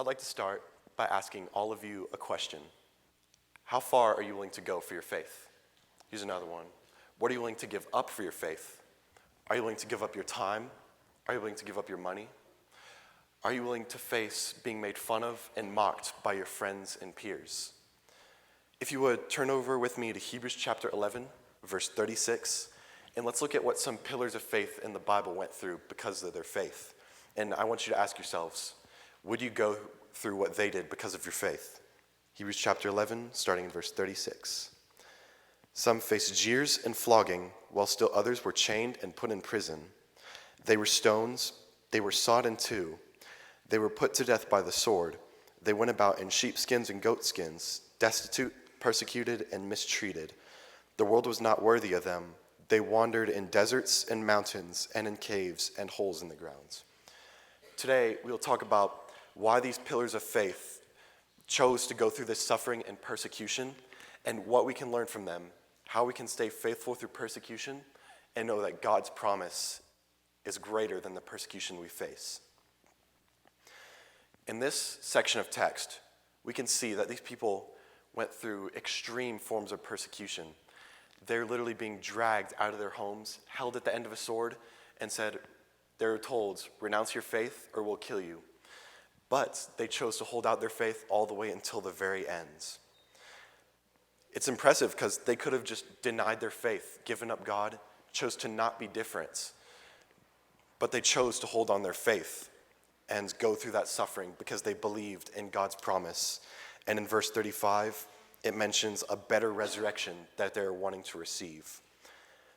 I'd like to start by asking all of you a question. How far are you willing to go for your faith? Here's another one. What are you willing to give up for your faith? Are you willing to give up your time? Are you willing to give up your money? Are you willing to face being made fun of and mocked by your friends and peers? If you would, turn over with me to Hebrews chapter 11, verse 36, and let's look at what some pillars of faith in the Bible went through because of their faith. And I want you to ask yourselves, would you go through what they did because of your faith? Hebrews chapter 11, starting in verse 36. Some faced jeers and flogging, while still others were chained and put in prison. They were stones, they were sawed in two. They were put to death by the sword. They went about in sheepskins and goatskins, destitute, persecuted, and mistreated. The world was not worthy of them. They wandered in deserts and mountains and in caves and holes in the ground. Today, we'll talk about why these pillars of faith chose to go through this suffering and persecution and what we can learn from them, how we can stay faithful through persecution and know that God's promise is greater than the persecution we face. In this section of text, we can see that these people went through extreme forms of persecution. They're literally being dragged out of their homes, held at the end of a sword, and they're told, renounce your faith or we'll kill you. But they chose to hold out their faith all the way until the very end. It's impressive because they could have just denied their faith, given up God, chose to not be different. But they chose to hold on their faith and go through that suffering because they believed in God's promise. And in verse 35, it mentions a better resurrection that they're wanting to receive.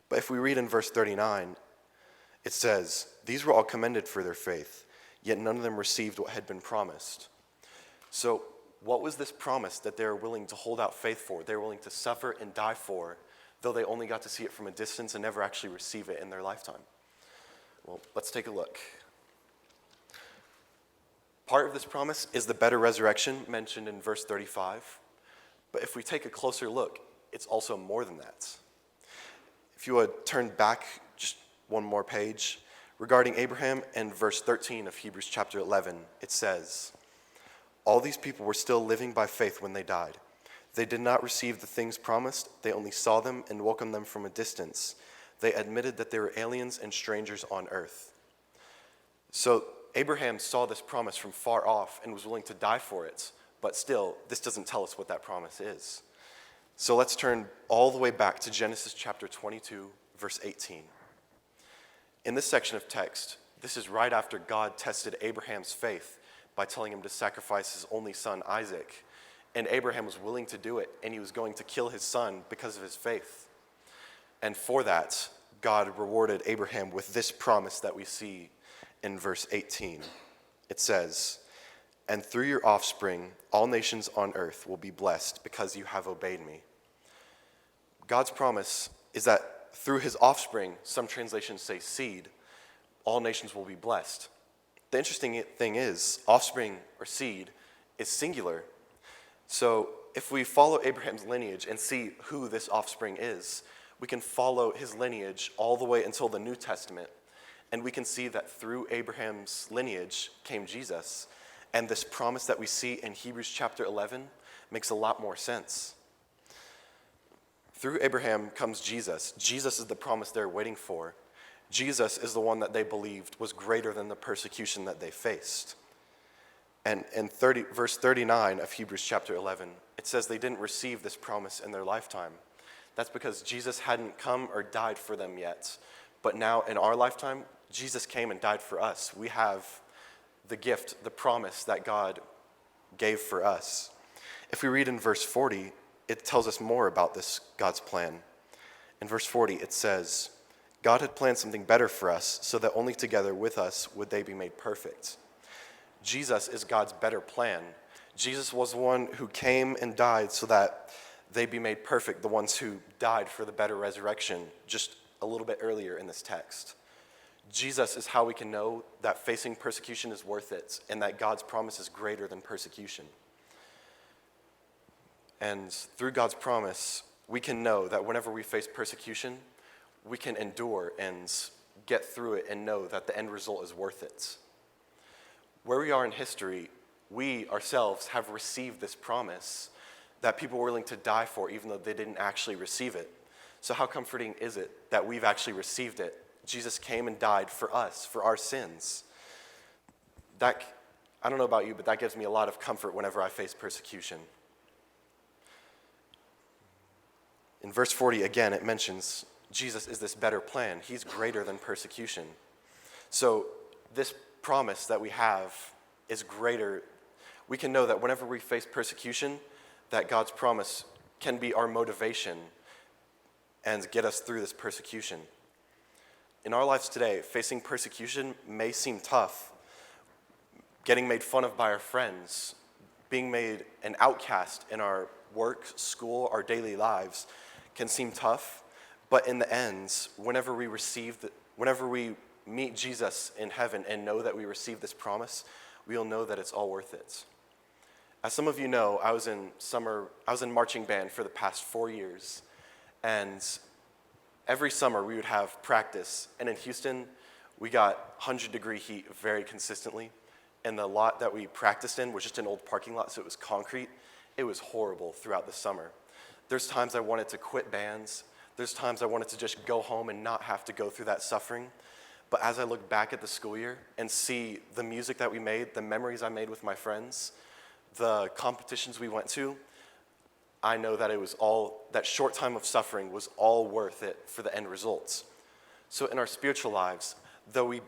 But if we read in verse 39, it says, "These were all commended for their faith, yet none of them received what had been promised." So what was this promise that they were willing to hold out faith for? They were willing to suffer and die for, though they only got to see it from a distance and never actually receive it in their lifetime. Well, let's take a look. Part of this promise is the better resurrection mentioned in verse 35. But if we take a closer look, it's also more than that. If you would turn back just one more page, regarding Abraham and verse 13 of Hebrews chapter 11, it says, "All these people were still living by faith when they died. They did not receive the things promised. They only saw them and welcomed them from a distance. They admitted that they were aliens and strangers on earth." So Abraham saw this promise from far off and was willing to die for it. But still, this doesn't tell us what that promise is. So let's turn all the way back to Genesis chapter 22, verse 18. In this section of text, this is right after God tested Abraham's faith by telling him to sacrifice his only son, Isaac. And Abraham was willing to do it, and he was going to kill his son because of his faith. And for that, God rewarded Abraham with this promise that we see in verse 18. It says, "And through your offspring, all nations on earth will be blessed because you have obeyed me." God's promise is that through his offspring, some translations say seed, all nations will be blessed. The interesting thing is, offspring or seed is singular. So if we follow Abraham's lineage and see who this offspring is, we can follow his lineage all the way until the New Testament. And we can see that through Abraham's lineage came Jesus. And this promise that we see in Hebrews chapter 11 makes a lot more sense. Through Abraham comes Jesus. Jesus is the promise they're waiting for. Jesus is the one that they believed was greater than the persecution that they faced. And in verse 39 of Hebrews chapter 11, it says they didn't receive this promise in their lifetime. That's because Jesus hadn't come or died for them yet. But now in our lifetime, Jesus came and died for us. We have the gift, the promise that God gave for us. If we read in verse 40, it tells us more about this God's plan. In verse 40, it says, "God had planned something better for us, so that only together with us would they be made perfect." Jesus is God's better plan. Jesus was the one who came and died so that they be made perfect, the ones who died for the better resurrection just a little bit earlier in this text. Jesus is how we can know that facing persecution is worth it and that God's promise is greater than persecution. And through God's promise, we can know that whenever we face persecution, we can endure and get through it and know that the end result is worth it. Where we are in history we ourselves have received this promise that people were willing to die for even though they didn't actually receive it. So how comforting is it that we've actually received it? Jesus came and died for us, for our sins. That, I don't know about you, but that gives me a lot of comfort whenever I face persecution. In verse 40, again, it mentions Jesus is this better plan. He's greater than persecution. So this promise that we have is greater. We can know that whenever we face persecution, that God's promise can be our motivation and get us through this persecution. In our lives today, facing persecution may seem tough. Getting made fun of by our friends, being made an outcast in our work, school, our daily lives can seem tough, but in the end, whenever we meet Jesus in heaven and know that we receive this promise, we'll know that it's all worth it. As some of you know, I was in marching band for the past 4 years, and every summer we would have practice, and in Houston, we got 100-degree heat very consistently, and the lot that we practiced in was just an old parking lot, so it was concrete. It was horrible throughout the summer. There's times I wanted to quit bands. There's times I wanted to just go home and not have to go through that suffering. But as I look back at the school year and see the music that we made, the memories I made with my friends, the competitions we went to, I know that that short time of suffering was all worth it for the end results. So in our spiritual lives, though we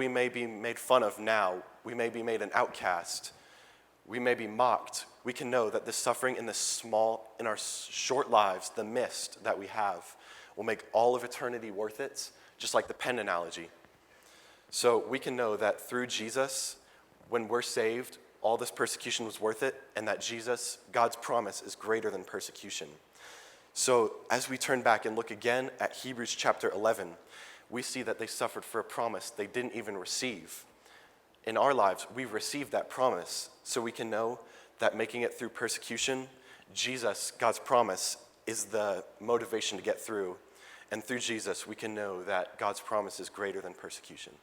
may be made fun of now, we may be made an outcast, we may be mocked, we can know that this suffering in our short lives, the mist that we have, will make all of eternity worth it, just like the pen analogy. So we can know that through Jesus, when we're saved, all this persecution was worth it, and that Jesus, God's promise, is greater than persecution. So as we turn back and look again at Hebrews chapter 11, we see that they suffered for a promise they didn't even receive. In our lives, we've received that promise, so we can know that making it through persecution, Jesus, God's promise, is the motivation to get through. And through Jesus, we can know that God's promise is greater than persecution.